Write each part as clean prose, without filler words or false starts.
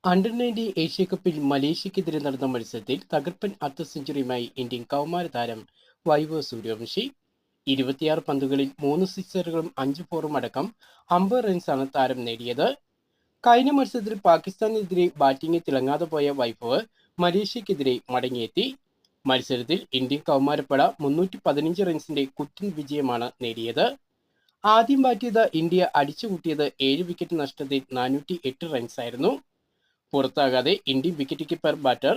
Under-19 ഏഷ്യാകപ്പിൽ മലേഷ്യക്കെതിരെ നടന്ന മത്സരത്തിൽ തകർപ്പൻ അർദ്ധ സെഞ്ചുറിയുമായി ഇന്ത്യൻ കൗമാര താരം വൈഭവ് സൂര്യവംശി. 26 പന്തുകളിൽ 3 സിക്സറുകളും 5 ഫോറും അടക്കം 50 റൺസാണ് താരം നേടിയത്. കഴിഞ്ഞ മത്സരത്തിൽ പാകിസ്ഥാനെതിരെ ബാറ്റിംഗിൽ തിളങ്ങാതെ പോയ വൈഭവ് മലേഷ്യക്കെതിരെ മടങ്ങിയെത്തി. മത്സരത്തിൽ ഇന്ത്യൻ കൗമാരപ്പട 315 റൺസിന്റെ കുറ്റൻ വിജയമാണ് നേടിയത്. ആദ്യം ബാറ്റ് ചെയ്ത ഇന്ത്യ അടിച്ചുകൂട്ടിയത് 7 വിക്കറ്റ് നഷ്ടത്തിൽ 408 റൺസായിരുന്നു. പുറത്താകാതെ ഇന്ത്യൻ വിക്കറ്റ് കീപ്പർ ബാറ്റർ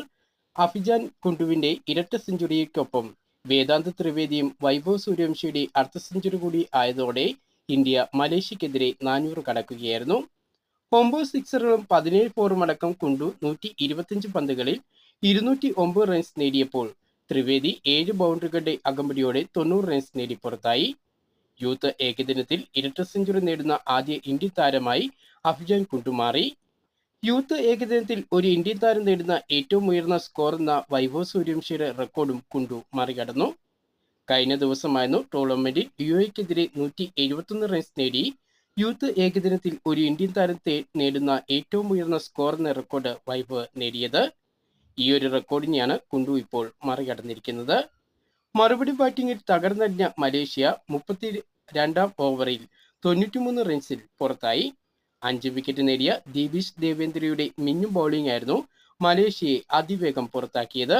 അഫ്ജാൻ കുണ്ടുവിന്റെ ഇരട്ട സെഞ്ചുറിക്കൊപ്പം വേദാന്ത് ത്രിവേദിയും വൈഭവ് സൂര്യവംശിയുടെ അർദ്ധ സെഞ്ചുറി കൂടി ആയതോടെ ഇന്ത്യ മലേഷ്യക്കെതിരെ 400 കടക്കുകയായിരുന്നു. 9 സിക്സറുകളും 17 ഫോറും അടക്കം കുണ്ടു 125 പന്തുകളിൽ 209 റൺസ് നേടിയപ്പോൾ ത്രിവേദി 7 ബൗണ്ടറികളുടെ അകമ്പടിയോടെ 90 റൺസ് നേടി പുറത്തായി. യൂത്ത് ഏകദിനത്തിൽ ഇരട്ട സെഞ്ചുറി നേടുന്ന ആദ്യ ഇന്ത്യൻ താരമായി അഫ്ജാൻ കുണ്ടു മാറി. യൂത്ത് ഏകദിനത്തിൽ ഒരു ഇന്ത്യൻ താരം നേടുന്ന ഏറ്റവും ഉയർന്ന സ്കോർ എന്ന വൈഭവ് സൂര്യവംശിയുടെ റെക്കോർഡും കുണ്ടു മറികടന്നു. കഴിഞ്ഞ ദിവസമായിരുന്നു ടൂർണമെന്റിൽ യുഎഇക്കെതിരെ 171 റൺസ് നേടി യൂത്ത് ഏകദിനത്തിൽ ഒരു ഇന്ത്യൻ താരത്തെ നേടുന്ന ഏറ്റവും ഉയർന്ന സ്കോർ എന്ന റെക്കോർഡ് വൈഭവ് നേടിയത്. ഈ ഒരു റെക്കോർഡിനെയാണ് കുണ്ടു ഇപ്പോൾ മറികടന്നിരിക്കുന്നത്. മറുപടി ബാറ്റിംഗിൽ തകർന്നടിഞ്ഞ മലേഷ്യ 32ാം ഓവറിൽ 93 റൺസിൽ പുറത്തായി. 5 വിക്കറ്റ് നേടിയ ദീപീഷ് ദേവേന്ദ്രയുടെ മിന്നും ബൗളിംഗ് ആയിരുന്നു മലേഷ്യയെ അതിവേഗം പുറത്താക്കിയത്.